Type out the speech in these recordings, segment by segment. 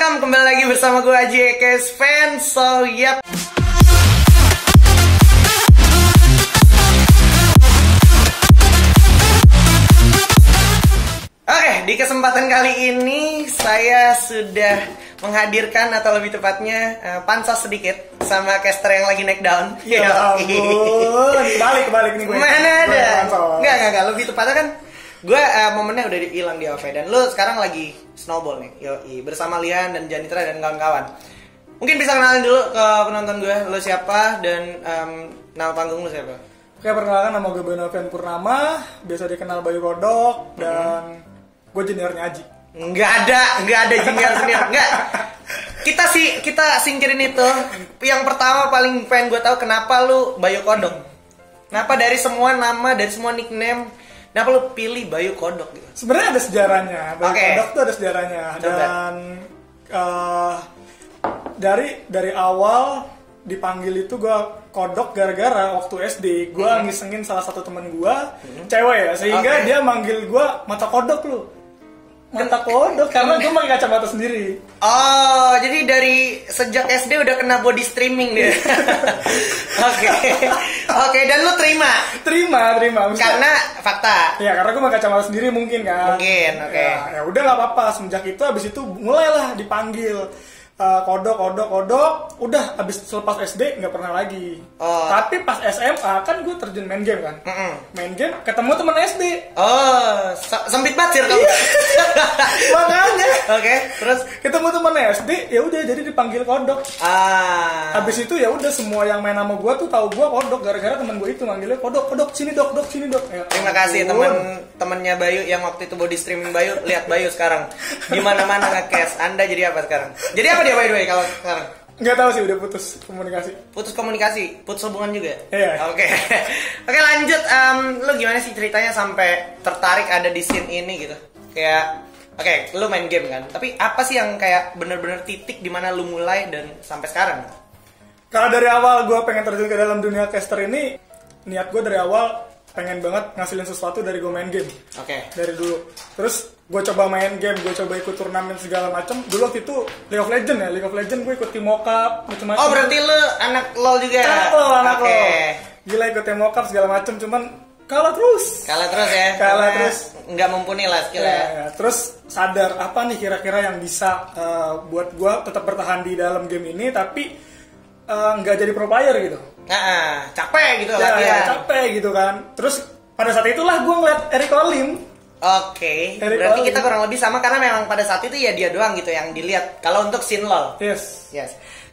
welcome kembali lagi bersama gue Aji Ekes Fans. So, yep. Oke, di kesempatan kali ini saya sudah menghadirkan atau lebih tepatnya pansos sedikit sama caster yang lagi naik down. Ya ampun, kebalik nih gue. Mana ada? Enggak, lebih tepatnya kan gue momennya udah hilang di OV dan lu sekarang lagi snowball nih, yoi, bersama Lian dan Janitra dan kawan-kawan. Mungkin bisa kenalin dulu ke penonton gue, lu siapa dan nama panggung lu siapa? Oke, perkenalkan nama gue Novian Purnama, biasa dikenal Bayu Kodok dan gue juniornya Aji. Nggak ada junior, enggak. Kita singkirin itu. Yang pertama paling pengen gue tahu kenapa lu Bayu Kodok. Kenapa dari semua nama, dari semua nickname, kenapa lu pilih Bayu Kodok gitu? Sebenarnya ada sejarahnya. Bayu Kodok tuh ada sejarahnya. Coba. Dan dari awal dipanggil itu gue Kodok gara-gara waktu SD gue ngisengin salah satu temen gue cewek ya, sehingga dia manggil gue mata kodok lu. Mata kodok karena gue pakai kacamata sendiri. Oh, jadi dari sejak SD udah kena body streaming dia. Oke, dan lu terima. Maksudnya, karena fakta. Ya, karena gue pakai kacamata sendiri mungkin kan. Mungkin, oke. Ya udah nggak apa-apa. Semenjak itu, abis itu mulailah dipanggil kodok. Udah abis selepas SD nggak pernah lagi. Tapi pas SMA kan gue terjun main game kan. Main game ketemu teman SD. Sempit banget kamu. Makanya. Oke, terus ketemu teman SD, ya udah jadi dipanggil kodok. Abis itu ya udah semua yang main sama gue tuh tahu gue kodok gara-gara teman gue itu manggilnya kodok sini dok. Ya, terima kasih teman-temannya Bayu yang waktu itu body streaming Bayu. Lihat Bayu sekarang di mana-mana nge-cast. Anda jadi apa sekarang? Jadi apa dia by the way kalau sekarang? Nggak tahu sih, udah putus komunikasi. Putus hubungan juga? Iya. Oke, lanjut. Lu gimana sih ceritanya sampai tertarik ada di scene ini gitu? Kayak lu main game kan, tapi apa sih yang kayak bener-bener titik dimana lu mulai dan sampai sekarang? Kalau dari awal gue pengen terjun ke dalam dunia caster ini, niat gue dari awal pengen banget ngasilin sesuatu dari gue main game. Dari dulu. Terus gue coba main game, gue coba ikut turnamen segala macam. Dulu waktu itu League of Legends gue ikut Team Mocap macam-macam. Oh, berarti lu anak LoL juga? Anak LoL. Gila, ikut Team Mocap segala macam, cuman kalah terus ya. Nggak mumpuni lah skill ya. Terus sadar apa nih kira-kira yang bisa buat gue tetap bertahan di dalam game ini tapi nggak jadi pro player gitu. Capek gitu capek gitu kan. Terus pada saat itulah gue ngeliat Eric Olim. Berarti kita kurang lebih sama karena memang pada saat itu ya dia doang gitu yang dilihat kalau untuk scene LoL. Yes.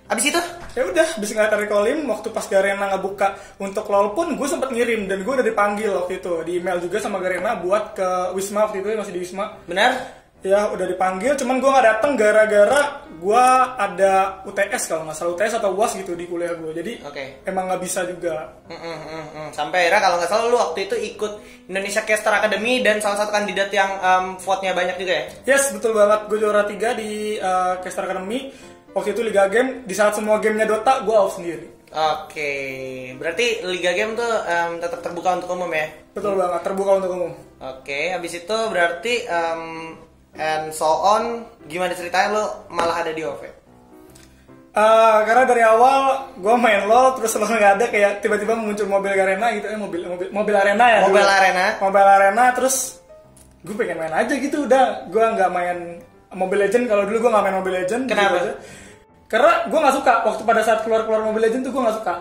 Abis itu? Ya udah, abis ngeliat Eric Olim waktu pas Garena ngebuka untuk LoL pun gue sempet ngirim dan gue udah dipanggil waktu itu di email juga sama Garena buat ke Wisma waktu itu, masih di Wisma. Benar? Ya udah dipanggil, cuman gue nggak datang gara-gara gue ada UTS kalau nggak salah, UTS atau UAS gitu di kuliah gue, jadi emang nggak bisa juga. Sampai akhirnya kalau nggak salah lu waktu itu ikut Indonesia Caster Academy dan salah satu kandidat yang vote-nya banyak juga ya? Yes, betul banget, gue juara 3 di Caster Academy. Waktu itu Liga Game, di saat semua gamenya Dota, gue off sendiri. Berarti Liga Game tuh tetap terbuka untuk umum ya? Betul banget, terbuka untuk umum. Habis itu berarti and so on, gimana ceritanya lo malah ada di OV? Karena dari awal gue main LoL, terus lo nggak ada, kayak tiba-tiba muncul Mobile Arena gitu, Mobile Arena ya. Mobile Arena, terus gue pengen main aja gitu, udah gue nggak main Mobile Legend. Kalau dulu gue nggak main Mobile Legend. Kenapa? Gitu, karena gue nggak suka waktu pada saat keluar Mobile Legend tuh gue nggak suka.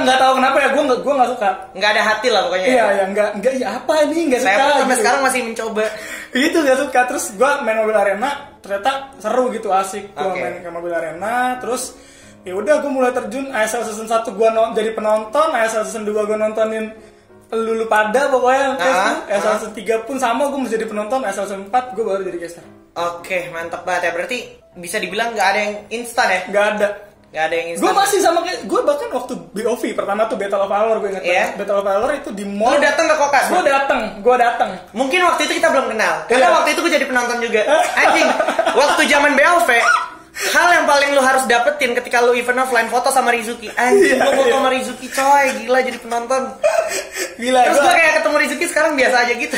Nggak tahu kenapa ya, gue nggak suka. Nggak ada hati lah pokoknya. Iya, nggak. Ya apa ini nggak suka. Saya sampai gitu. Sekarang masih mencoba. Gitu nggak suka. Terus gue main Mobile Arena, ternyata seru gitu, asik. Gue main ke Mobile Arena, terus ya udah gue mulai terjun. ASL season 1 gue jadi penonton, ASL season 2 gue nontonin lulu pada pokoknya. ASL season 3 pun sama, gue menjadi penonton. ASL season 4 gue baru jadi caster. Mantap banget ya. Berarti bisa dibilang nggak ada yang instan ya? Nggak ada yang instan. Gue masih sama kayak gue, bahkan waktu BOV pertama tuh Battle of Valor, gue ingat Battle of Valor itu di mall. Lu datang ke Kokas? Gue datang. Mungkin waktu itu kita belum kenal. Karena waktu itu gue jadi penonton juga. Anjing, waktu zaman BOV, hal yang paling lu harus dapetin ketika lu event offline foto sama Rizuki. Anjing, gue foto sama Rizuki coy, gila jadi penonton. Gila. Terus gue kayak ketemu Rizuki sekarang biasa aja gitu.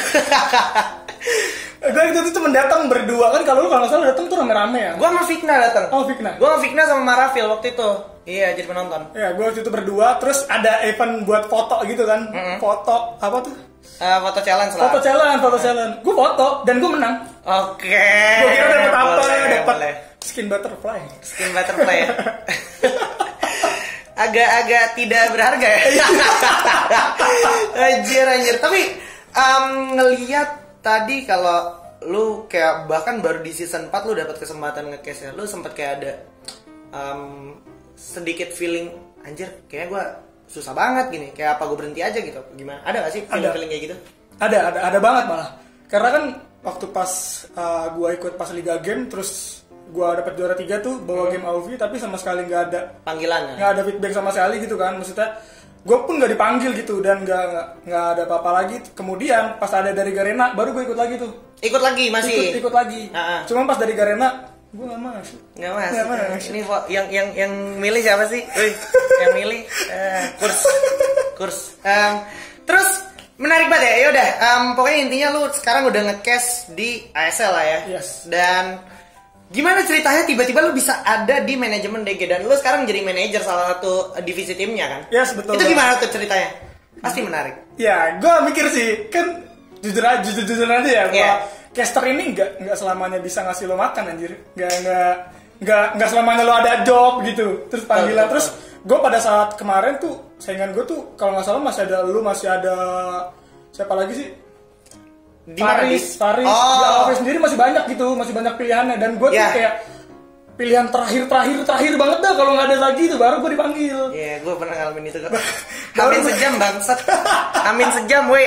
Gue itu cuma datang berdua kan, kalau lu kalau nggak salah datang tuh rame-rame ya. Gue sama Fikna datang. Oh, Fikna. Gue sama Fikna sama Marafil waktu itu. Iya, jadi penonton. Iya, gue waktu itu berdua, terus ada event buat foto gitu kan. Foto apa tuh? Foto challenge lah. Foto challenge. Gue foto dan gue menang. Oke. Gue kira dapet apa? Dapat boleh. skin butterfly. Skin butterfly ya. Agak tidak berharga ya. Anjir. Tapi ngelihat tadi kalau lu kayak bahkan baru di season 4 lu dapat kesempatan nge-cast ya. Lu sempet kayak ada sedikit feeling anjir kayaknya gue susah banget gini. Kayak apa gue berhenti aja gitu. Gimana? Ada gak sih feeling kayak gitu? Ada banget malah. Karena kan waktu pas gue ikut pas Liga Game terus gue dapet juara 3 tuh bawa game AOV tapi sama sekali nggak ada panggilan, nggak ada feedback sama sekali gitu kan. Maksudnya gue pun nggak dipanggil gitu dan nggak ada apa-apa lagi. Kemudian pas ada dari Garena baru gue ikut lagi tuh. Ikut lagi masih. Ikut lagi. Cuman pas dari Garena gue nggak masuk. Nggak masuk. Ini yang milih siapa sih? Yang milih kurs. Terus menarik banget ya. Yaudah. Pokoknya intinya lu sekarang udah nge-cast di ASL lah ya. Yes. Dan gimana ceritanya tiba-tiba lu bisa ada di manajemen DG dan lu sekarang jadi manajer salah satu divisi timnya kan? Yes, betul. Itu gimana tuh ceritanya? Pasti menarik. Ya, gue mikir sih kan jujur aja ya. Caster ini nggak selamanya bisa ngasih lo makan anjir. Nggak selamanya lo ada job gitu. Terus panggilan terus gue pada saat kemarin tuh saingan gue tuh kalau nggak salah masih ada siapa lagi sih? Faris di AOV sendiri masih banyak gitu, masih banyak pilihannya dan gue tuh kayak pilihan terakhir banget dah kalau nggak ada lagi tuh baru gue dipanggil. Iya, gue pernah ngalamin itu kok. Amin sejam bangsat. Amin sejam woi.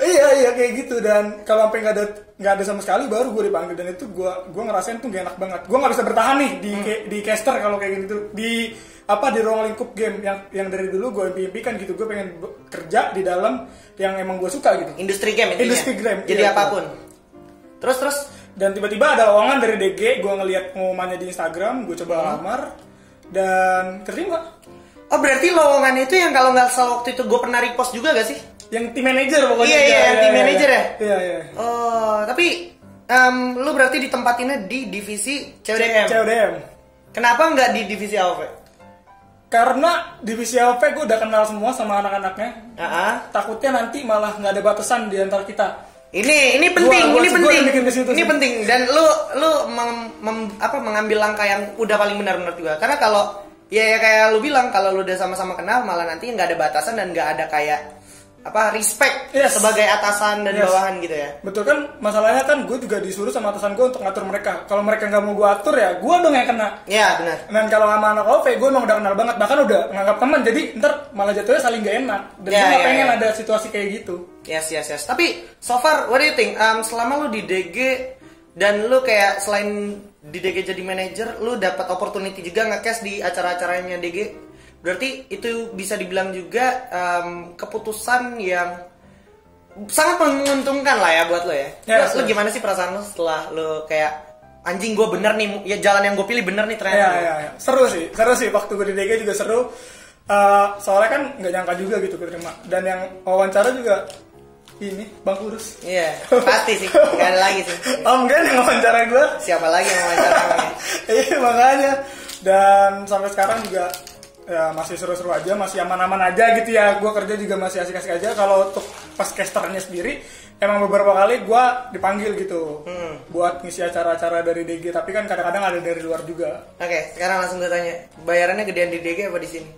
Iya kayak gitu dan kalau sampai nggak ada sama sekali baru gue dipanggil dan itu gue ngerasain tuh gak enak banget. Gue nggak bisa bertahan nih di caster kalau kayak gitu di ruang lingkup game yang dari dulu gue impikan gitu. Gue pengen kerja di dalam yang emang gue suka gitu. Industri game intinya. Industri game. Jadi iya, apapun. Terus dan tiba-tiba ada lowongan dari DG, gue ngeliat pengumumannya di Instagram, gue coba lamar dan keterima. Oh berarti lowongan itu yang kalau nggak salah waktu itu gue pernah repost juga gak sih? Yang tim manager pokoknya. Iya, tim manager ya? Iya. Oh, tapi lu berarti ditempatinnya di divisi CODM. Kenapa nggak di divisi AOV? Karena divisi AOV gue udah kenal semua sama anak-anaknya. Takutnya nanti malah nggak ada batasan di antara kita. Ini penting, ini penting dan lu mengambil langkah yang udah paling benar menurut gue. Karena kalau ya kayak lu bilang kalau lu udah sama-sama kenal malah nanti nggak ada batasan dan nggak ada kayak respect sebagai atasan dan bawahan gitu ya. Betul kan, masalahnya kan gue juga disuruh sama atasan gue untuk ngatur mereka. Kalau mereka nggak mau gue atur ya gue dong yang kena. Iya benar. Dan kalau sama anak OV gue emang udah kenal banget, bahkan udah nganggap teman, jadi ntar malah jatuhnya saling gak enak. Dan gue gak pengen ada situasi kayak gitu. Yes. Tapi so far what do you think? Selama lu di DG dan lu kayak selain di DG jadi manajer, lu dapat opportunity juga nge-cast di acara-acaranya DG. Berarti itu bisa dibilang juga keputusan yang sangat menguntungkan lah ya buat lo ya. Lu gimana sih perasaan lo setelah lo kayak anjing gue bener nih, ya jalan yang gue pilih bener nih ternyata. Iya. Seru sih waktu gue di DG juga seru. Soalnya kan nggak nyangka juga gitu keterima. Dan yang wawancara juga ini Bang Urus. Iya, pasti sih. Gak ada lagi sih. Enggak yang wawancara gue. Siapa lagi yang wawancara? Iya makanya. Dan sampai sekarang juga ya masih seru-seru aja, masih aman-aman aja gitu ya. Gue kerja juga masih asik-asik aja. Kalau untuk pas casternya sendiri, emang beberapa kali gue dipanggil gitu buat ngisi acara-acara dari DG. Tapi kan kadang-kadang ada dari luar juga. Oke, sekarang langsung gue tanya, bayarannya gedean di DG apa di sini?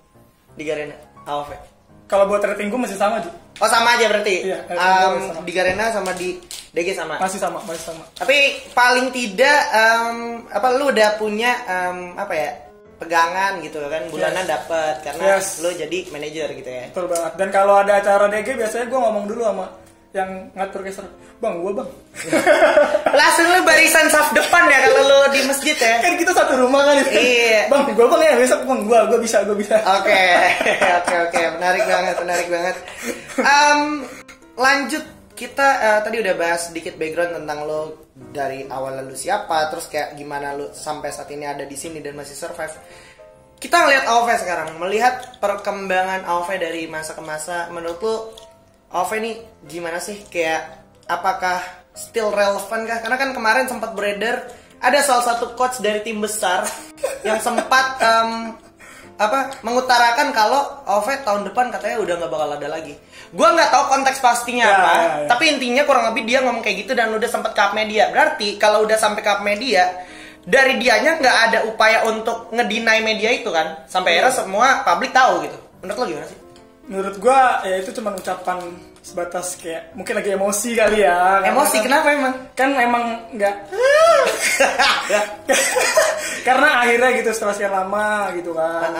Di Garena, AOV? Kalau buat rating gue masih sama, Ji. Oh sama aja berarti? Iya, di Garena sama di DG sama? Masih sama. Tapi paling tidak, lu udah punya pegangan gitu kan, bulanan dapat karena lo jadi manajer gitu ya. Betul banget. Dan kalau ada acara DG biasanya gue ngomong dulu sama yang ngatur caster, bang. Langsung lo barisan saf depan ya kalau lo di masjid ya. Kan kita satu rumah kan. Iya. Bang ya besok gue bisa. Oke. Menarik banget. Lanjut. Kita tadi udah bahas sedikit background tentang lo dari awal lu siapa, terus kayak gimana lo sampai saat ini ada di sini dan masih survive. Kita ngelihat AOV sekarang, melihat perkembangan AOV dari masa ke masa. Menurut lo OV nih gimana sih? Kayak apakah still relevan kah? Karena kan kemarin sempat beredar ada salah satu coach dari tim besar yang sempat mengutarakan kalau OV tahun depan katanya udah nggak bakal ada lagi. Gua nggak tahu konteks pastinya apa, tapi intinya kurang lebih dia ngomong kayak gitu dan udah sempat ke media. Berarti kalau udah sampai ke media, dari dianya nggak ada upaya untuk ngedinai media itu kan, sampai akhirnya semua publik tahu gitu. Menurut lo gimana sih? Menurut gua ya itu cuma ucapan sebatas kayak mungkin lagi emosi kali ya. Emosi kan, kenapa emang? Kan emang nggak karena akhirnya gitu setelah sekian lama gitu kan.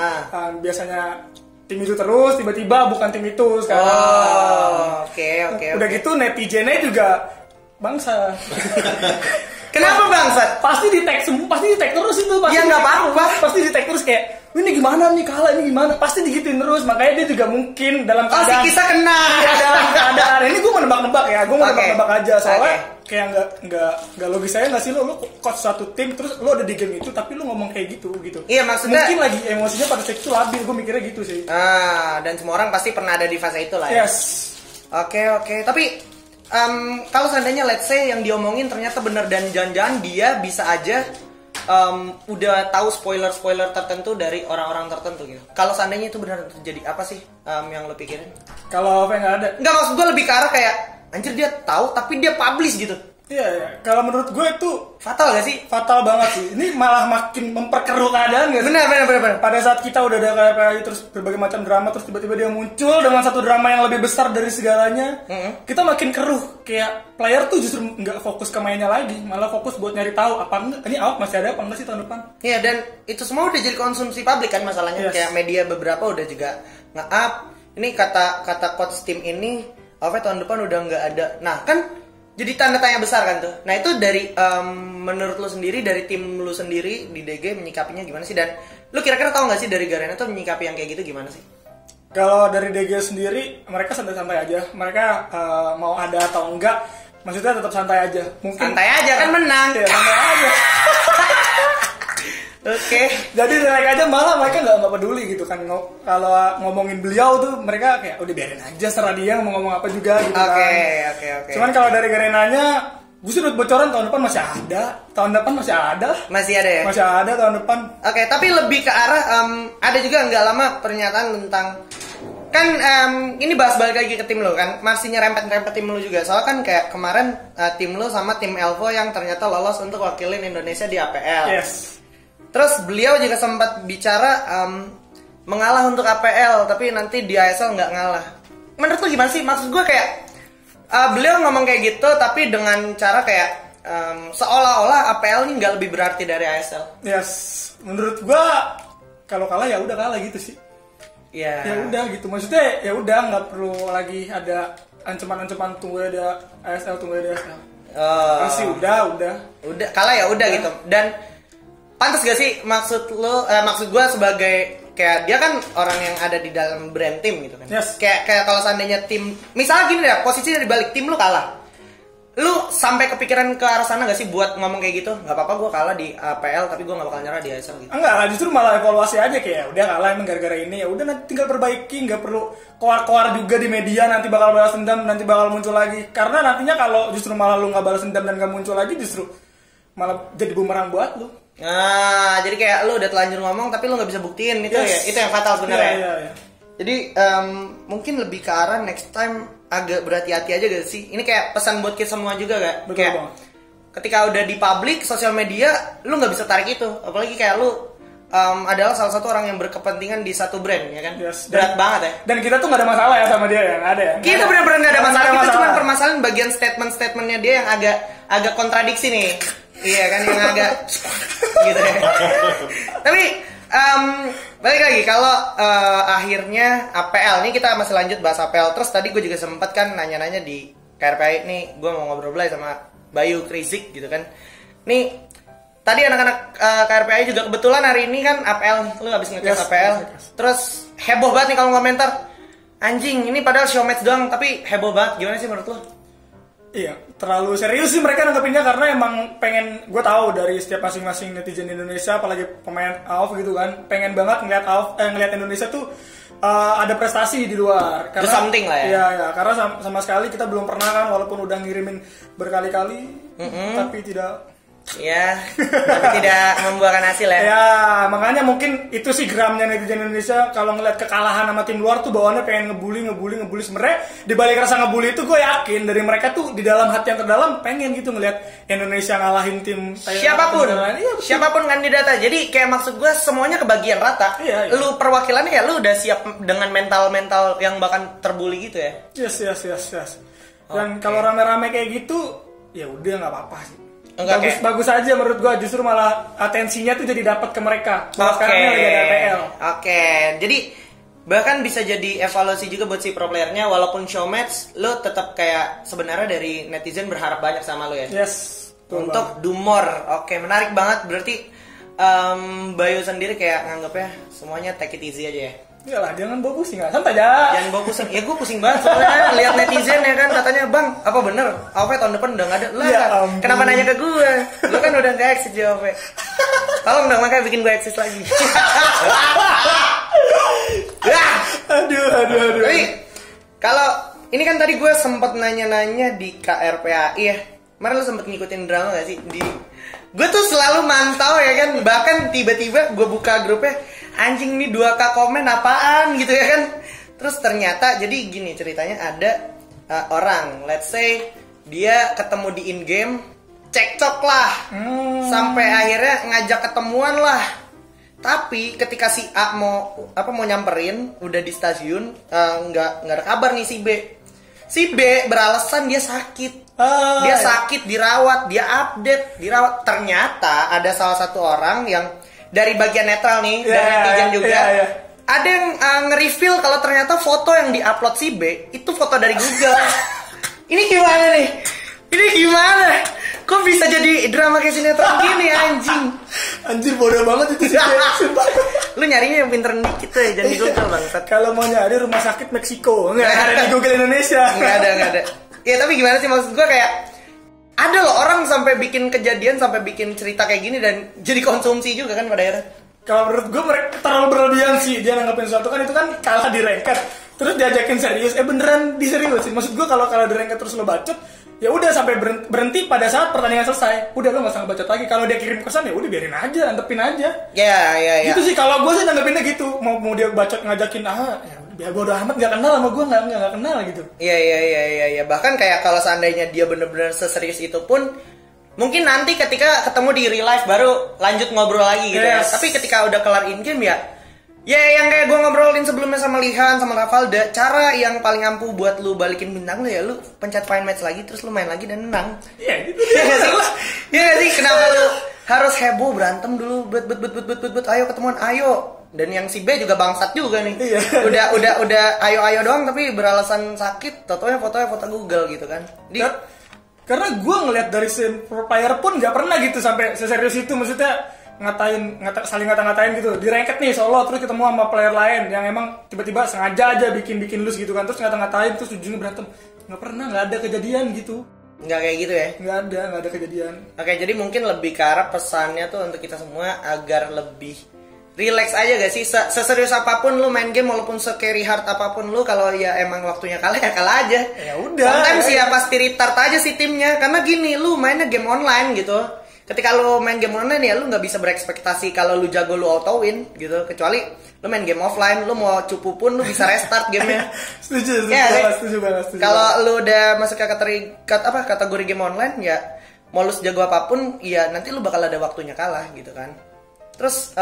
Biasanya tim itu terus tiba-tiba bukan tim itu sekarang. Oke. Udah gitu netizennya juga bangsa. Kenapa bangsat? Pasti di tag terus itu pasti. Ya nggak apa-apa. Pasti di tag terus kayak ini gimana nih kalah ini gimana, pasti digituin terus. Makanya dia juga mungkin dalam keadaan si kita kena dalam keadaan ini gue mau nebak-nebak ya, gue mau nebak-nebak aja soalnya kayak nggak logis aja nggak sih lo coach satu tim terus lo ada di game itu tapi lo ngomong kayak gitu. Iya maksudnya mungkin lagi emosinya pada saat itu labil, gue mikirnya gitu sih. Dan semua orang pasti pernah ada di fase itu lah ya. Yes. Oke. Tapi kalau seandainya let's say yang diomongin ternyata benar dan jangan-jangan dia bisa aja udah tahu spoiler tertentu dari orang-orang tertentu gitu. Kalau seandainya itu benar terjadi, apa sih yang lo pikirin? Kalau apa yang nggak ada? Nggak, maksud gue lebih ke arah kayak anjir dia tahu tapi dia publish gitu. Iya. Kalau menurut gue itu fatal gak sih? Fatal banget sih. Ini malah makin memperkeruh keadaan gak sih? Benar. Pada saat kita udah ada kayak terus berbagai macam drama, terus tiba-tiba dia muncul dengan satu drama yang lebih besar dari segalanya, kita makin keruh. Kayak player tuh justru nggak fokus ke mainnya lagi, malah fokus buat nyari tahu apa enggak ini AWP masih ada apa enggak sih tahun depan. Iya, dan itu semua udah jadi konsumsi publik kan masalahnya. Kayak media beberapa udah juga nge-up. Ini kata coach tim ini AWP tahun depan udah nggak ada. Nah kan jadi tanda tanya besar kan tuh. Nah itu dari menurut lu sendiri, dari tim lu sendiri di DG menyikapinya gimana sih? Dan lu kira-kira tahu nggak sih dari Garena tuh menyikapi yang kayak gitu gimana sih? Kalau dari DG sendiri mereka santai-santai aja. Mereka mau ada atau enggak, maksudnya tetap santai aja. Mungkin santai aja kan menang. Ya, santai aja. Oke. Jadi relax aja, malah mereka nggak peduli gitu kan. Kalau ngomongin beliau tuh mereka kayak udah biarin aja, serah dia mau ngomong apa juga gitu kan. Oke. Cuman kalau dari Garenanya, gue sih bocoran tahun depan masih ada. Tahun depan masih ada. Masih ada ya? Masih ada tahun depan. Oke, tapi lebih ke arah ada juga nggak lama pernyataan tentang kan ini bahas balik lagi ke tim lo kan, masih nyerempet tim lo juga. Soalnya kan kayak kemarin tim lo sama tim Elvo yang ternyata lolos untuk wakilin Indonesia di APL. Yes. Terus beliau juga sempat bicara mengalah untuk APL, tapi nanti di ASL nggak ngalah. Menurut lu gimana sih? Maksud gue kayak beliau ngomong kayak gitu, tapi dengan cara kayak seolah-olah APL ini nggak lebih berarti dari ASL. Yes, menurut gue kalau kalah ya udah kalah gitu sih. Yeah. Ya udah gitu, maksudnya ya udah nggak perlu lagi ada ancaman-ancaman tunggu ada ASL. Terus sih udah kalah ya udah gitu. Dan pantas gak sih maksud gue sebagai kayak dia kan orang yang ada di dalam brand tim gitu kan. Yes. Kayak kalau seandainya tim misalnya gini deh, posisinya di balik tim lu kalah, lu sampai kepikiran ke arah sana gak sih buat ngomong kayak gitu? Gak apa-apa gue kalah di APL tapi gue gak bakal nyerah di ASL gitu. Enggak lah, justru malah evaluasi aja kayak udah kalah emang gara-gara ini, ya udah nanti tinggal perbaiki, nggak perlu koar-koar juga di media nanti bakal balas dendam, nanti bakal muncul lagi. Karena nantinya kalau justru malah lu nggak balas dendam dan nggak muncul lagi, justru malah jadi bumerang buat lu. Nah, jadi kayak lu udah telanjur ngomong tapi lu nggak bisa buktiin itu. Yes. Ya, itu yang fatal sebenarnya. Iya. Jadi mungkin lebih ke arah next time agak berhati-hati aja gak sih? Ini kayak pesan buat kita semua juga gak? Betul kayak banget. Ketika udah di publik sosial media, lu nggak bisa tarik itu. Apalagi kayak lu adalah salah satu orang yang berkepentingan di satu brand, ya kan? Yes. Berat banget ya. Dan kita tuh nggak ada masalah ya sama dia ya, nggak ada ya. Kita benar-benar nggak ada masalah. Kita cuma permasalahan bagian statement-statementnya dia yang agak kontradiksi nih. Iya kan, yang agak gitu ya. Tapi balik lagi kalau akhirnya APL, ini kita masih lanjut bahas APL. Terus tadi gue juga sempat kan nanya-nanya di KRPI nih, gue mau ngobrol sama Bayu Krizik gitu kan. Nih tadi anak-anak KRPI juga kebetulan hari ini kan APL, lu habis nge-cast APL. Terus heboh banget nih kalau komentar. Anjing, ini padahal show match doang tapi heboh banget. Gimana sih menurut lu? Iya, terlalu serius sih mereka nanggepinnya karena emang pengen, gue tahu dari setiap masing-masing netizen Indonesia, apalagi pemain AOF gitu kan, pengen banget ngeliat Indonesia tuh ada prestasi di luar. Do something lah ya. Iya, karena sama sekali kita belum pernah kan, walaupun udah ngirimin berkali-kali, tapi tidak. Ya, tapi tidak membuahkan hasil ya. Ya, makanya mungkin itu sih geramnya netizen Indonesia kalau ngeliat kekalahan sama tim luar tuh bawaannya pengen ngebully. Sebenarnya di balik rasa ngebully itu gue yakin dari mereka tuh di dalam hati yang terdalam pengen gitu ngeliat Indonesia ngalahin tim siapapun kandidatnya. Jadi kayak maksud gue semuanya kebagian rata. Iya. Lu perwakilannya ya lu udah siap dengan mental yang bahkan terbully gitu ya. Yes. Dan kalau rame-rame kayak gitu, ya udah nggak apa-apa sih. Bagus aja menurut gua, justru malah atensinya tuh jadi dapat ke mereka. Sekarang lagi ada APL. Jadi bahkan bisa jadi evaluasi juga buat si pro playernya, walaupun show match lo tetap kayak sebenarnya dari netizen berharap banyak sama lo ya. Yes. Untuk do more. Menarik banget. Berarti Bayu sendiri kayak nganggapnya semuanya take it easy aja ya. Iyalah, jangan bawa pusing, santai aja. Jangan bawa pusing. Ya gue pusing banget soalnya lihat netizen ya kan katanya, "Bang, apa bener AOV tahun depan udah nggak ada?" Lah, ya, kenapa nanya ke gue? Gue kan udah nggak eksis di AOV. Tolong dong, makanya bikin gue eksis lagi. Aduh. Tapi kalau ini kan tadi gue sempet nanya-nanya di KRPAI ya. Kemarin lo sempet ngikutin drama gak sih? Gue tuh selalu mantau ya kan. Bahkan tiba-tiba gue buka grupnya, anjing nih 2K komen apaan gitu ya kan. Terus ternyata jadi gini ceritanya, ada orang, let's say dia ketemu di in game, cekcok lah, sampai akhirnya ngajak ketemuan lah. Tapi ketika si A mau nyamperin, udah di stasiun, nggak ada kabar nih si B. Si B beralasan dia sakit. Dia sakit, dirawat, dia update, dirawat. Ternyata ada salah satu orang yang dari bagian netral nih, dari netizen juga. Ada yang nge-reveal kalau ternyata foto yang di-upload si B itu foto dari Google. Ini gimana nih? Ini gimana? Kok bisa jadi drama kayak sinetron gini anjing? Anjir bodoh banget itu sih. Lu nyarinya yang pinter dikit ya, jangan di Google bangsat. Kalau mau nyari rumah sakit Meksiko, nggak ada di Google Indonesia. Nggak ada. Ya tapi gimana sih, maksud gue kayak ada loh orang sampai bikin kejadian, sampai bikin cerita kayak gini dan jadi konsumsi juga kan pada akhirnya. Kalau menurut gue mereka terlalu berlebihan sih, dia nanggapin sesuatu kan, itu kan kalah di ranked terus diajakin serius, beneran diseriusin. Maksud gue kalau kalah di ranked terus lo bacot, ya udah sampai berhenti pada saat pertandingan selesai, udah lo nggak usah ngebacot lagi. Kalau dia kirim pesan ya udah biarin aja, antepin aja. Ya. Gitu sih kalau gue sih nanggapinnya gitu. Mau dia bacot ngajakin ya biar gue udah amat, nggak kenal sama gue, nggak kenal gitu. Iya. Bahkan kayak kalau seandainya dia bener-bener seserius itu pun, mungkin nanti ketika ketemu di real life baru lanjut ngobrol lagi gitu ya. Tapi ketika udah kelar in game ya yang kayak gue ngobrolin sebelumnya sama Lihan sama Ravalda, cara yang paling ampuh buat lu balikin bintang lu ya lu pencet find match lagi, terus lu main lagi dan menang. Iya gitu. Iya gak sih? Kenapa lu harus heboh berantem dulu, bet ayo ketemuan, ayo. Dan yang si B juga bangsat juga nih. Iya. Udah ayo doang tapi beralasan sakit, fotonya foto Google gitu kan. Karena gue ngeliat dari pro player pun nggak pernah gitu sampai seserius itu, maksudnya saling ngata-ngatain gitu di ranked nih solo, terus ketemu sama player lain yang emang tiba-tiba sengaja aja bikin lus gitu kan, terus ngata-ngatain terus ujungnya berantem. Nggak pernah, nggak ada kejadian gitu. Nggak kayak gitu ya? Nggak ada kejadian. Oke, jadi mungkin lebih ke arah pesannya tuh untuk kita semua agar lebih relax aja gak sih? Seserius apapun lu main game, walaupun se-carry hard apapun lu, kalau ya emang waktunya kalah ya kalah aja. Ya udah. Sometimes ya pasti retard aja sih timnya, karena gini, lu mainnya game online gitu. Ketika lu main game online ya lu nggak bisa berekspektasi kalau lu jago lu auto win gitu, kecuali lu main game offline, lu mau cupu pun lu bisa restart gamenya. Setuju banget. Kalau lu udah masuk ke kategori game online ya, mau lu sejago apapun ya nanti lu bakal ada waktunya kalah gitu kan. Terus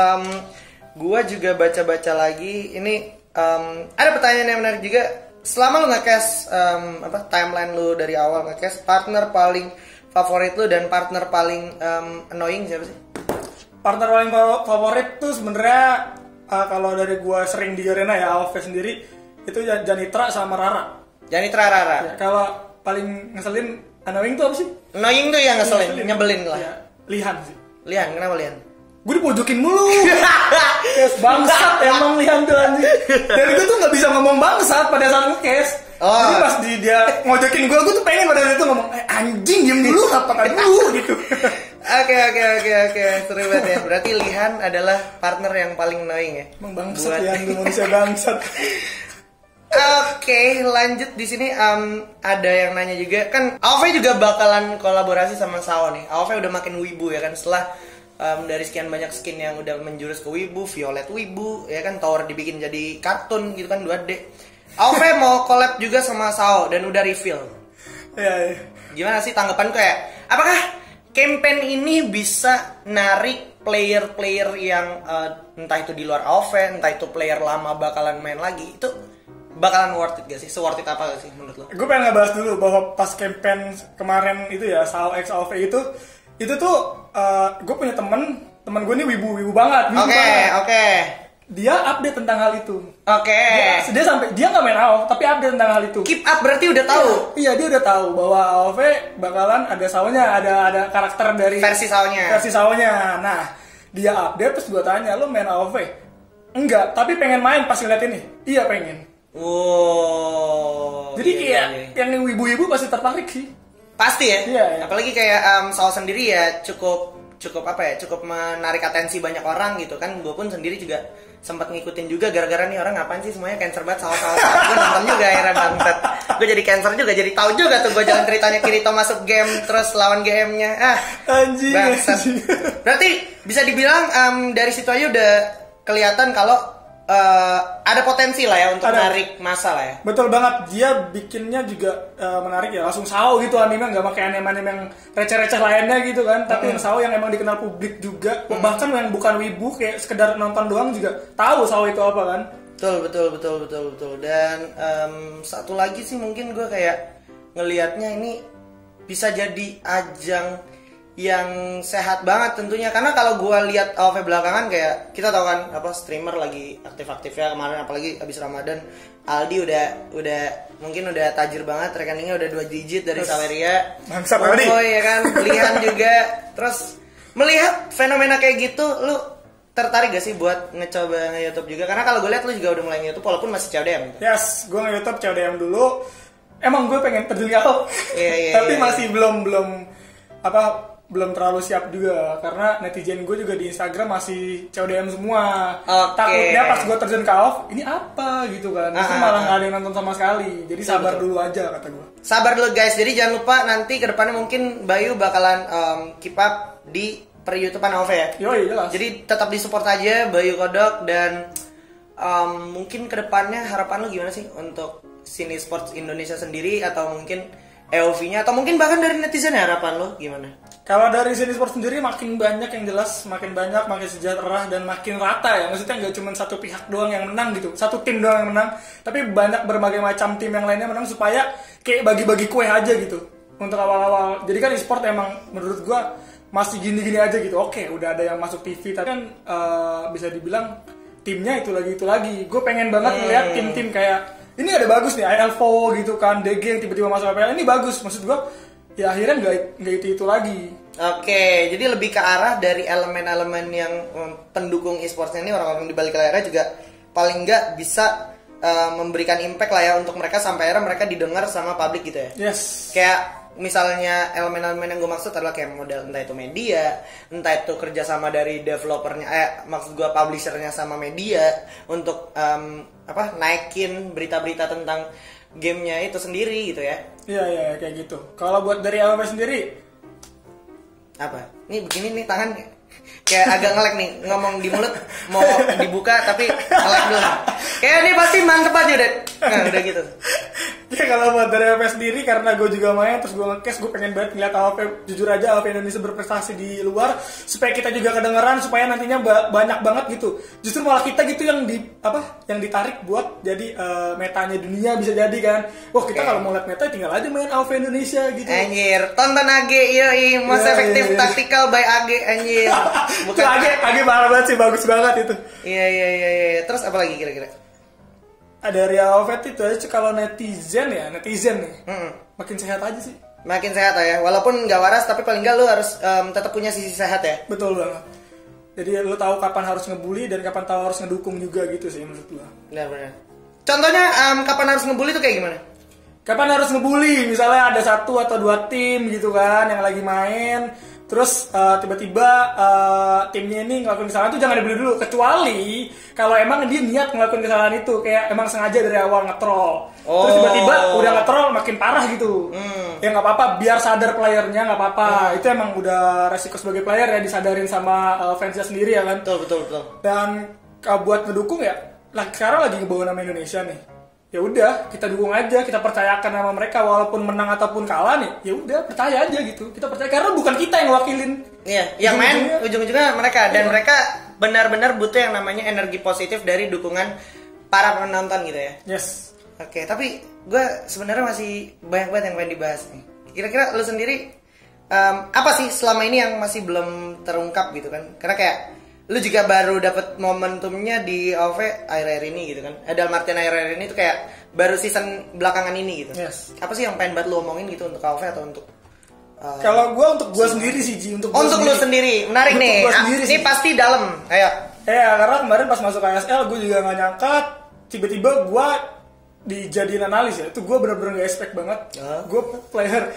gue juga baca-baca lagi ini, ada pertanyaan yang menarik juga. Selama lu nge-cast timeline lu dari awal nge-cast, partner paling favorit lu dan partner paling annoying siapa sih? Partner paling favorit tuh sebenarnya kalau dari gue sering di arena ya AOV sendiri itu Janitra sama Rara. Janitra Rara. Ya, kalau paling ngeselin annoying tuh apa sih? Annoying tuh yang ngeselin, nyebelin lah. Ya, Lihan sih. Lihan, kenapa Lihan? Gue dipojokin mulu. Bangsat emang Lihan tuh anjing. Dan gue tuh gak bisa ngomong bangsat pada saat nge-cast. Jadi pas dia ngojokin gue tuh pengen pada saat itu ngomong anjing diem dulu, apa dulu gitu. Oke, seru banget ya. Berarti Lihan adalah partner yang paling annoying ya. Emang bangsat Lihan, gue manusia bangsat. Oke, lanjut di sini ada yang nanya juga kan AoV juga bakalan kolaborasi sama Sao nih. AoV udah makin wibu ya kan setelah dari sekian banyak skin yang udah menjurus ke wibu, Violet wibu ya kan, Tower dibikin jadi kartun gitu kan 2D. AoV mau collab juga sama Sao dan udah reveal. Iya. Gimana sih tanggapan kayak apakah campaign ini bisa narik player-player yang entah itu di luar AoV, entah itu player lama bakalan main lagi, itu bakalan worth it gak sih? Se-worth it apa gak sih menurut lo? Gue pengen ngebahas dulu bahwa pas campaign kemarin itu ya, Sao X AoV itu tuh gue punya temen gue ini wibu banget. Oke. Dia update tentang hal itu. Oke. Dia nggak main AoV tapi update tentang hal itu. Keep up berarti udah tahu. Iya, dia udah tahu bahwa AoV bakalan ada Sao-nya, ada karakter dari versi Sao-nya. Nah, dia update terus gue tanya, "Lo main AoV?" "Enggak, tapi pengen main pas ngeliat ini." "Iya, pengen." Wow. Jadi kayak yang wibu-wibu pasti tertarik sih. Pasti ya. Iya. Apalagi kayak Sao sendiri ya cukup menarik atensi banyak orang gitu kan. Gue pun sendiri juga sempat ngikutin juga gara-gara nih orang ngapain sih semuanya cancer banget Sao. Gue nonton juga akhirnya banget. Gue jadi cancer juga, jadi tahu juga tuh gue jalan ceritanya Kirito masuk game terus lawan GM-nya. Anjing. Berarti bisa dibilang dari situ aja udah kelihatan kalau ada potensi lah ya untuk narik masa lah ya. Betul banget, dia bikinnya juga menarik ya, langsung Sao gitu anime, nggak pakai anime yang receh-receh lainnya gitu kan, tapi yang Sao yang emang dikenal publik juga, bahkan yang bukan wibu kayak sekedar nonton doang juga tahu Sao itu apa kan. Betul. Dan satu lagi sih mungkin gue kayak ngelihatnya ini bisa jadi ajang yang sehat banget tentunya, karena kalau gue lihat AoV belakangan kayak kita tahu kan apa streamer lagi aktif-aktifnya kemarin, apalagi abis Ramadan Aldi udah tajir banget, rekeningnya udah 2 digit dari Saweria. Bangsat Aldi. Oh ya kan, Lihan juga. Terus melihat fenomena kayak gitu, lu tertarik gak sih buat ngecoba nge-YouTube juga? Karena kalau gue lihat lu juga udah mulai nge-YouTube walaupun masih CODM. Yes, gue nge-YouTube CODM dulu. Emang gue pengen terjun ke AoV. Tapi masih belum terlalu siap juga karena netizen gue juga di Instagram masih CODM semua. Takutnya pas gue terjun ke AoV ini apa gitu kan, itu malah nggak ada yang nonton sama sekali. Jadi sabar dulu aja kata gue. Sabar dulu guys, jadi jangan lupa nanti kedepannya mungkin Bayu bakalan keep up di per YouTubean AoV ya. Yoi, jelas. Jadi tetap disupport aja Bayu Kodok, dan mungkin kedepannya harapan lu gimana sih untuk scene sports Indonesia sendiri, atau mungkin EOV-nya, atau mungkin bahkan dari netizen ya, harapan lo gimana? Kalau dari sini sport sendiri makin banyak yang jelas, makin banyak, makin sejahtera dan makin rata ya. Maksudnya nggak cuma satu pihak doang yang menang gitu, satu tim doang yang menang, tapi banyak berbagai macam tim yang lainnya menang supaya kayak bagi-bagi kue aja gitu untuk awal-awal. Jadi kan e-sport emang menurut gua masih gini-gini aja gitu. Oke, udah ada yang masuk TV, tapi kan bisa dibilang timnya itu lagi. Gue pengen banget ngeliat tim-tim kayak ini ada bagus nih, ILVO gitu kan, DG yang tiba-tiba masuk APL, ini bagus. Maksud gue, ya akhirnya nggak itu lagi. Oke, jadi lebih ke arah dari elemen-elemen yang pendukung e-sportsnya ini, orang-orang di balik layarnya juga paling nggak bisa memberikan impact lah ya untuk mereka sampai akhirnya mereka didengar sama publik gitu ya. Yes. Kayak misalnya elemen-elemen yang gue maksud adalah kayak model entah itu media, entah itu kerjasama dari developernya, maksud gue publishernya sama media untuk naikin berita-berita tentang gamenya itu sendiri gitu ya. Iya kayak gitu. Kalau buat dari AoV sendiri apa? Nih begini nih tangan kayak agak ngelek nih, ngomong di mulut mau dibuka tapi ngelek dulu. Kayak ini pasti mantep aja deh. Nah, udah gitu. Ya kalau buat dari AoV sendiri, karena gue juga main terus gue nge-cast, gue pengen banget ngeliat AoV, jujur aja AoV Indonesia berprestasi di luar supaya kita juga kedengeran, supaya nantinya banyak banget gitu. Justru malah kita gitu yang ditarik buat jadi metanya dunia bisa jadi kan. Wah, kita kalau mau lihat meta tinggal aja main AoV Indonesia gitu. Anjir, tonton AG yoi, most effective tactical by AG anjir. Bukan AG parah banget sih, bagus banget itu. Iya. Terus apa lagi kira-kira? Dari AoV itu aja. Kalau netizen nih makin sehat aja sih. Makin sehat ya, walaupun nggak waras tapi paling nggak lu harus tetap punya sisi sehat ya. Betul banget. Jadi lu tahu kapan harus ngebully dan kapan tahu harus ngedukung juga gitu sih menurut gua. Benar. Contohnya kapan harus ngebully tuh kayak gimana? Kapan harus ngebully? Misalnya ada 1 atau 2 tim gitu kan yang lagi main, terus tiba-tiba timnya ini ngelakuin kesalahan itu jangan dibeli dulu, kecuali kalau emang dia niat ngelakuin kesalahan itu, kayak emang sengaja dari awal nge-troll. Terus tiba-tiba udah nge-troll makin parah gitu. Ya nggak apa-apa, biar sadar playernya, nggak apa-apa. Itu emang udah resiko sebagai player ya, disadarin sama fansnya sendiri ya kan. Betul. Dan buat ngedukung ya, sekarang lagi ngebawa nama Indonesia nih. Ya udah, kita dukung aja, kita percayakan sama mereka walaupun menang ataupun kalah nih. Ya udah, percaya aja gitu. Kita percaya karena bukan kita yang wakilin. Iya, yang main ujung-ujungnya mereka, dan mereka benar-benar butuh yang namanya energi positif dari dukungan para penonton gitu ya. Yes. Oke, tapi gue sebenarnya masih banyak banget yang pengen dibahas nih. Kira-kira lu sendiri apa sih selama ini yang masih belum terungkap gitu kan? Karena kayak lu juga baru dapat momentumnya di AOV akhir-akhir ini gitu kan. Dalam artian akhir-akhir ini tuh kayak baru season belakangan ini gitu. Yes. Apa sih yang pengen banget lu omongin gitu untuk AOV atau untuk kalau gue untuk gue sendiri sih, Ji, untuk lu sendiri. Menarik untuk nih. Ini sih. pasti dalam. Ayo. Karena kemarin pas masuk ASL gue juga nggak nyangka tiba-tiba gue dijadiin analis ya. Itu gue bener-bener gak expect banget. Gue player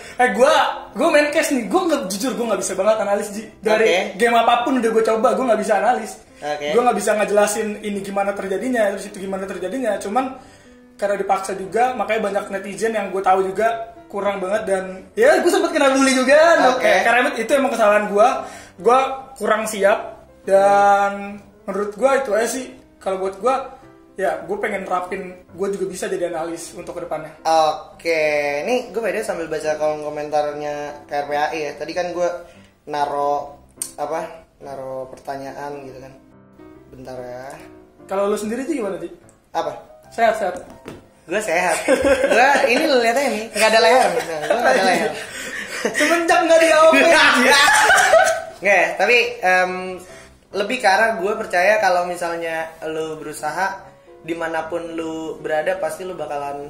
gue main cash nih, gue jujur gue nggak bisa banget analis, Ji. Dari game apapun udah gue coba, gue nggak bisa analis. Gue nggak bisa ngejelasin ini gimana terjadinya, terus itu gimana terjadinya. Cuman karena dipaksa juga, makanya banyak netizen yang gue tahu juga kurang banget, dan ya gue sempat kena bully juga. Karena itu emang kesalahan gue kurang siap, dan menurut gue itu aja sih. Kalau buat gue, ya gue pengen nerapin, gue juga bisa jadi analis untuk kedepannya. Oke, ini gue beda sambil baca kolom komentarnya KRPAI ya. Tadi kan gue naro pertanyaan gitu kan. Bentar ya. Kalau lu sendiri sih gimana, Ji? Apa? Sehat. Gue sehat. Gue ini lu lihat aja nih, nggak ada leher. Gue nggak ada leher. Semenjak nggak di AOV. Nggak, tapi lebih ke arah gue percaya kalau misalnya lu berusaha dimanapun lu berada, pasti lu bakalan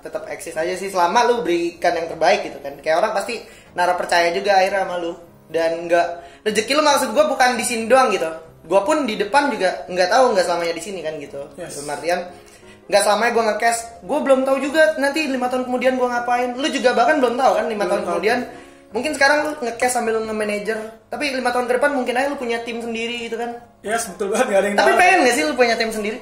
tetap eksis aja sih, selama lu berikan yang terbaik gitu kan. Kayak orang pasti naruh percaya juga akhirnya sama lu, dan nggak rezeki lu, maksud gue bukan di sini doang gitu. Gue pun di depan juga nggak tahu nggak selamanya di sini kan gitu. Artian nggak selamanya gue nge-cash, gue belum tahu juga nanti 5 tahun kemudian gue ngapain. Lu juga bahkan belum tahu kan 5 tahun kemudian. Mungkin sekarang lu nge-cash sambil nge-manager, tapi 5 tahun ke depan mungkin aja lu punya tim sendiri gitu kan. Yes, betul banget, gak ada yang tapi tahu. Pengen gak sih lu punya tim sendiri?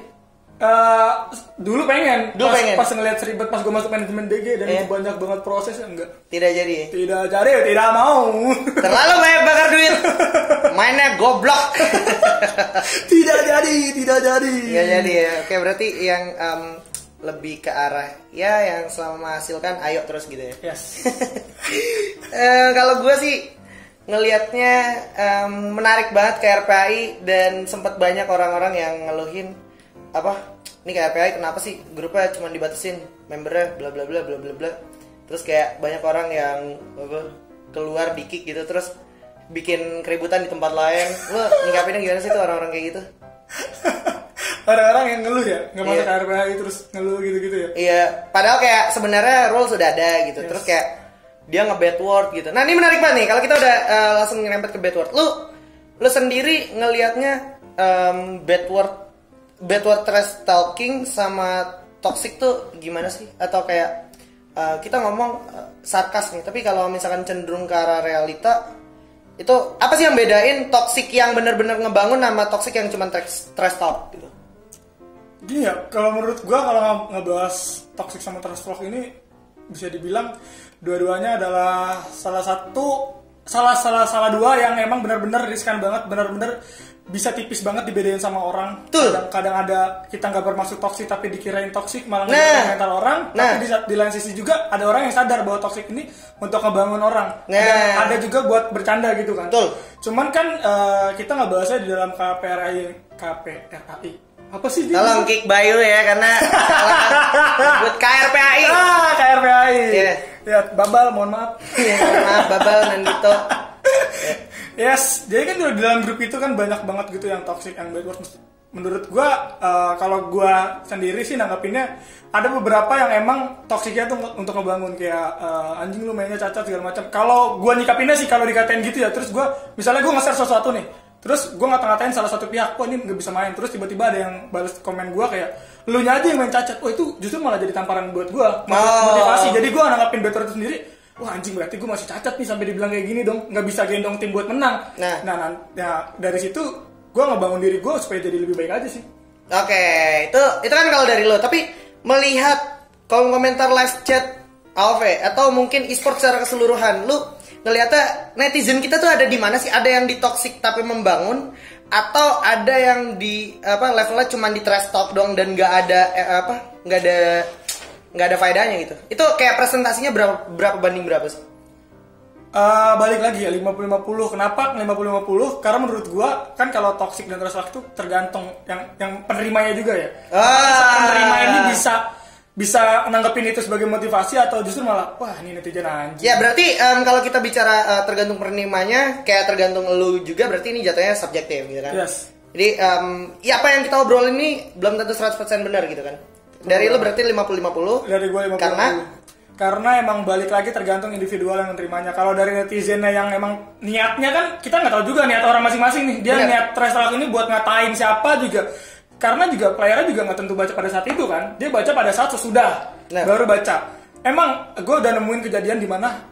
Dulu pengen. Pas ngeliat seribet pas gue masuk manajemen DG dan itu banyak banget prosesnya, enggak. Tidak jadi. Tidak mau. Terlalu banyak bakar duit. Mainnya goblok. Tidak jadi. Tidak jadi ya. Oke, berarti yang lebih ke arah ya yang selama menghasilkan ayo terus gitu ya. Yes. Kalau gue sih ngelihatnya menarik banget KRPAI, dan sempat banyak orang-orang yang ngeluhin ini KRPAI kenapa sih grupnya cuma dibatasin membernya bla bla bla bla bla bla. Terus kayak banyak orang yang keluar di kick gitu, terus bikin keributan di tempat lain. Lo nyikapinnya gimana sih tuh orang-orang kayak gitu? Orang-orang yang ngeluh ya, nggak masuk KRPAI terus ngeluh gitu-gitu ya. Iya, padahal kayak sebenarnya rule sudah ada gitu. Yes. Terus kayak dia nge-bad word gitu. Nah, ini menarik banget nih kalau kita udah langsung nyerempet ke bad word. Lu sendiri ngelihatnya bad word trash talking sama toxic tuh gimana sih? Atau kayak kita ngomong sarkas nih, tapi kalau misalkan cenderung ke arah realita, itu apa sih yang bedain toxic yang benar-benar ngebangun sama toxic yang cuma trash talk gitu? Gini ya, kalau menurut gua kalau ngebahas toxic sama trash talk ini bisa dibilang dua-duanya adalah salah dua yang emang benar-benar riskan banget, benar-benar bisa tipis banget dibedain sama orang. Kadang ada kita nggak bermaksud toksik tapi dikirain toksik, malah ngebangun mental orang. Tapi di lain sisi juga ada orang yang sadar bahwa toksik ini untuk ngebangun orang. Ada juga buat bercanda gitu kan. Cuman kan kita nggak bahasnya di dalam KPRAI. Apa sih? Tolong kick Bayu ya, karena buat KRPAI. KRPAI. Ya, Babal, mohon maaf. Maaf Babal Nandito. Yes, jadi kan di dalam grup itu kan banyak banget gitu yang toxic, yang bad words. Menurut gua, kalau gua sendiri sih nanggapinnya ada beberapa yang emang toksiknya tuh untuk ngebangun, kayak anjing lu mainnya cacat segala macam. Kalau gua nyikapinnya sih kalau dikatain gitu ya, terus gua misalnya gua nge-share sesuatu nih, terus gue ngata-ngatain salah satu pihak, ini nggak bisa main, terus tiba-tiba ada yang balas komen gue kayak lu nya aja yang main cacat, itu justru malah jadi tamparan buat gue, motivasi. Jadi gue nanggapin better itu sendiri, wah anjing berarti gue masih cacat nih sampai dibilang kayak gini dong, nggak bisa gendong tim buat menang. Nah dari situ gue ngebangun diri gue supaya jadi lebih baik aja sih. Oke, itu kan kalau dari lo. Tapi melihat kolom komentar live chat AOV atau mungkin e-sport secara keseluruhan, lu ngeliatnya netizen kita tuh ada di mana sih? Ada yang di toxic tapi membangun, atau ada yang di levelnya cuma di trash talk dong dan nggak ada faedahnya gitu? Itu kayak presentasinya berapa banding berapa sih? Balik lagi ya 50-50. Kenapa 50-50? Karena menurut gua kan kalau toxic dan trash talk itu tergantung yang penerimanya juga ya. Penerima ini bisa nanggepin itu sebagai motivasi atau justru malah wah ini netizen anjing. Ya berarti kalau kita bicara tergantung penerimanya, kayak tergantung lu juga, berarti ini jatuhnya subjektif gitu kan. Yes. Jadi ya apa yang kita obrolin ini belum tentu 100% benar gitu kan. Dari lu berarti 50-50. Dari gua 50. Karena emang balik lagi tergantung individual yang menerimanya. Kalau dari netizennya yang emang niatnya kan kita nggak tahu juga niat orang masing-masing nih. Dia niat trash talk ini buat ngatain siapa juga. Karena juga playernya juga nggak tentu baca pada saat itu kan. Dia baca pada saat sesudah baru baca. Emang gue udah nemuin kejadian di mana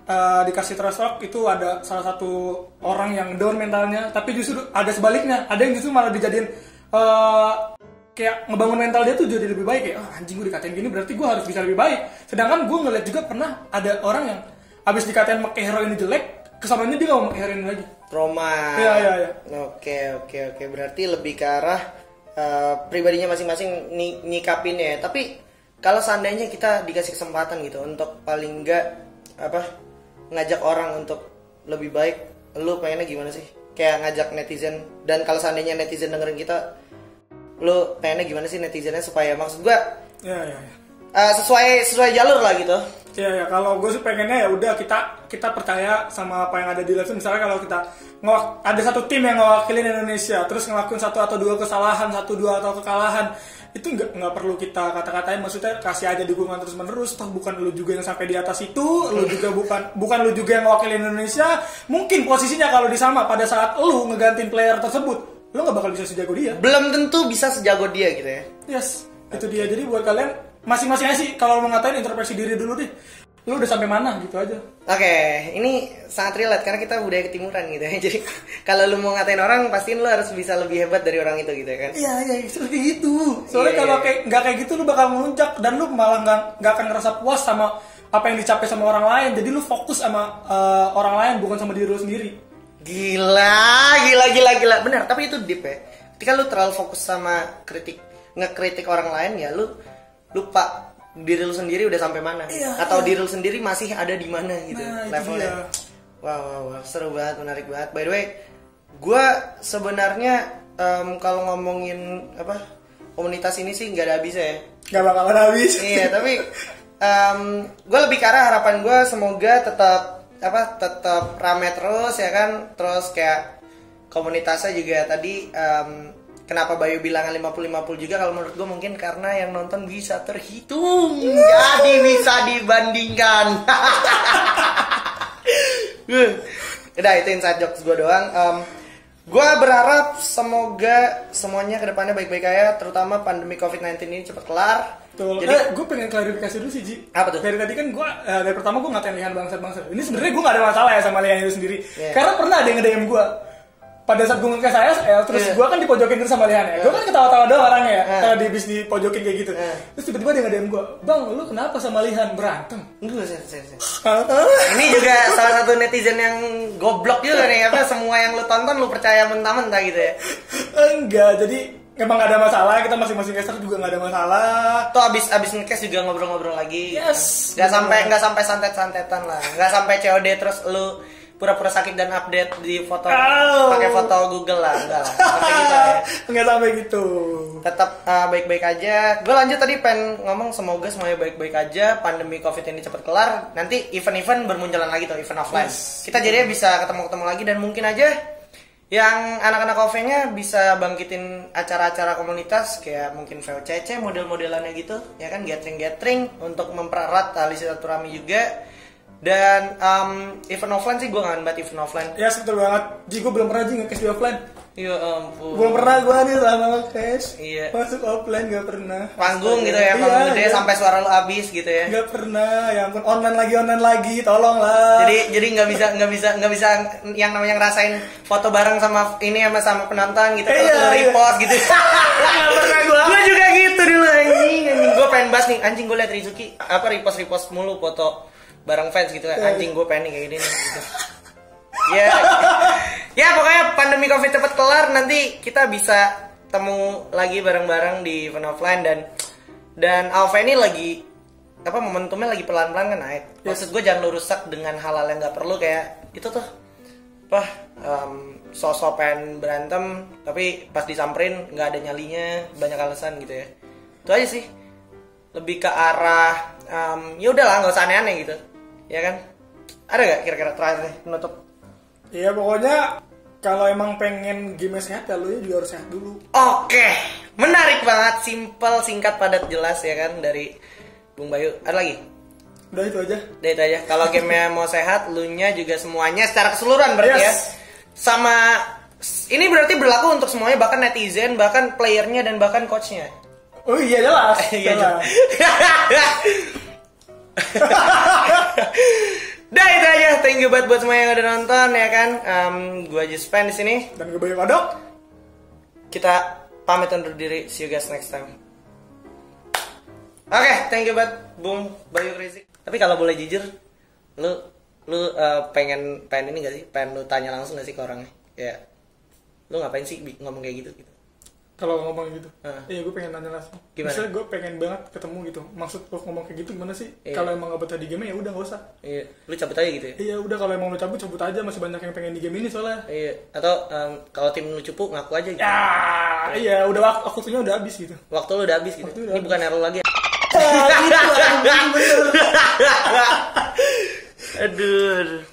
dikasih trash talk itu ada salah satu orang yang down mentalnya, tapi justru ada sebaliknya. Ada yang justru malah dijadiin kayak ngebangun mental dia tuh jadi lebih baik, kayak anjing gue dikatain gini berarti gue harus bisa lebih baik. Sedangkan gue ngeliat juga pernah ada orang yang abis dikatain make hero ini jelek, kesannya dia gak mau make hero ini lagi. Trauma. Iya. Oke. Berarti lebih ke arah pribadinya masing-masing nyikapinnya. Tapi kalau seandainya kita dikasih kesempatan gitu untuk paling enggak ngajak orang untuk lebih baik, lu pengennya gimana sih? Kayak ngajak netizen, dan kalau seandainya netizen dengerin kita, lu pengennya gimana sih netizennya supaya maksud gua sesuai jalur lah gitu. Ya kalau gue sih pengennya ya udah kita percaya sama apa yang ada di live. Misalnya kalau kita ada satu tim yang ngewakilin Indonesia terus ngelakuin satu atau dua kesalahan, atau kekalahan, itu nggak perlu kita kata-katain, maksudnya kasih aja dukungan terus menerus. Toh bukan lu juga yang sampai di atas itu, lu juga bukan lu juga yang ngewakilin Indonesia. Mungkin posisinya kalau disama pada saat lu ngegantiin player tersebut, lo gak bakal bisa sejago dia. Belum tentu bisa sejago dia gitu ya. Yes, itu dia. Jadi buat kalian masing-masing aja sih, kalau mau ngatain introspeksi diri dulu deh. Lo udah sampai mana gitu aja. Oke, ini sangat relate karena kita budaya ketimuran gitu ya. Jadi kalau lo mau ngatain orang, pastiin lo harus bisa lebih hebat dari orang itu gitu ya kan. Iya, seperti itu. Soalnya kalau nggak kayak gitu lo bakal melunjak dan lo malah nggak akan ngerasa puas sama apa yang dicapai sama orang lain. Jadi lo fokus sama orang lain bukan sama diri lo sendiri. Gila. Benar, tapi itu deep ya. Ketika lu terlalu fokus sama ngekritik orang lain, ya lu lupa diri lu sendiri udah sampai mana. Atau diri lu sendiri masih ada di mana gitu levelnya. Wow, seru banget, menarik banget. By the way, gue sebenarnya kalau ngomongin komunitas ini sih nggak ada habisnya ya. Nggak bakalan habis. Iya, tapi gue lebih ke arah harapan gue semoga tetap rame terus ya kan. Terus kayak komunitasnya juga tadi kenapa Bayu bilang 50-50 juga, kalau menurut gue mungkin karena yang nonton bisa terhitung jadi bisa dibandingkan. Udah, itu inside jokes gue doang. Gue berharap semoga semuanya kedepannya baik-baik aja, terutama pandemi COVID-19 ini cepat kelar. Tuh, jadi gue pengen klarifikasi dulu sih, Ji. Apa tuh? Dari tadi kan gue, dari pertama gue ngatain Lihan bangsat. Ini sebenarnya gue gak ada masalah ya sama Lihan itu sendiri. Karena pernah ada yang nge-DM gue. Pada saat gue nge-cash saya, terus gue kan dipojokin terus sama Lihan ya. Gue kan ketawa-tawa doang orangnya ya, kalau dia habis dipojokin kayak gitu. Terus tiba-tiba dia nge-DM gue, "Bang, lu kenapa sama Lihan berantem?" Enggak, ini juga salah satu netizen yang goblok juga nih, semua yang lu tonton lu percaya mentah-mentah gitu ya. Enggak, jadi emang gak ada masalah, kita masing-masing caster juga gak ada masalah. Tuh abis nge-cash juga ngobrol-ngobrol lagi. Yes. Gak sampai santet-santetan lah. Gak sampai COD terus lu pura-pura sakit dan update di foto pakai foto Google lah, enggak lah. Sampai gitu ya. Enggak sampai gitu. Tetap baik-baik aja. Gue lanjut tadi pengen ngomong semoga semuanya baik-baik aja, pandemi Covid ini cepat kelar. Nanti event-event bermunculan lagi tuh, event offline. Kita jadinya bisa ketemu-ketemu lagi, dan mungkin aja yang anak-anak OV-nya bisa bangkitin acara-acara komunitas kayak mungkin VOCC model-modelannya gitu, ya kan, gathering-gathering untuk mempererat tali silaturahmi juga. Dan event offline sih gue kangen banget event offline. Ya betul banget. Ji gue belum pernah nge-cash di offline. Ya ampun. Belum pernah gue nih selama nge-cash. Iya. Masuk offline gak pernah. Panggung gitu ya, panggung gede sampai suara lu habis gitu ya. Gak pernah. Ya ampun, online lagi, tolonglah. Jadi nggak bisa yang namanya ngerasain foto bareng sama penonton gitu, terus repost gitu. Gak pernah gue. Gue juga gitu dulu anjing. Gue pengen banget nih, anjing gue liat Rizuki repost mulu foto bareng fans gitu ya. Anjing gue pengen nih kayak gini nih gitu. Ya pokoknya pandemi Covid cepet kelar, nanti kita bisa temu lagi bareng-bareng di event offline dan AOV ini lagi momentumnya lagi pelan-pelan kan naik. Maksud gue jangan lu rusak dengan hal-hal yang nggak perlu kayak itu tuh sosok pengen berantem tapi pas disamperin nggak ada nyalinya, banyak alasan gitu ya. Itu aja sih, lebih ke arah ya udahlah nggak usah aneh-aneh gitu ya kan. Ada nggak kira-kira terakhir nih penutup? Iya pokoknya kalau emang pengen game sehat ya lu juga harus sehat dulu. Oke, menarik banget, simple, singkat, padat, jelas ya kan dari Bung Bayu. Ada lagi? Udah itu aja. Kalau gamenya mau sehat, lu nya juga semuanya secara keseluruhan berarti ya. Sama ini berarti berlaku untuk semuanya, bahkan netizen, bahkan playernya dan bahkan coachnya. Oh iya jelas. Jelas. Dah itu aja, thank you buat semua yang udah nonton ya kan. Gua Juspen di sini dan gue Bayu Kodok. Kita pamit undur diri, see you guys next time. Oke, thank you buat Bung Bayu Rizik. Tapi kalau boleh jujur, lu pengen ini gak sih? Pengen lu tanya langsung gak sih ke orangnya? Ya, lu ngapain sih ngomong kayak gitu? Kalau ngomong gitu, iya gue pengen nanya langsung. Gimana? Misalnya gue pengen banget ketemu gitu. Maksud lu ngomong kayak gitu gimana sih? Iya. Kalau emang gak betah di game ya udah gak usah. Iya, lu cabut aja gitu ya? Iya udah, kalau emang lu cabut aja, masih banyak yang pengen di game ini soalnya. Iya, atau kalau tim lu cupu ngaku aja gitu. Ya, iya udah waktunya udah habis gitu. Waktu lu udah habis gitu. Ini bukan error lagi. Gitu, bener. Aduh.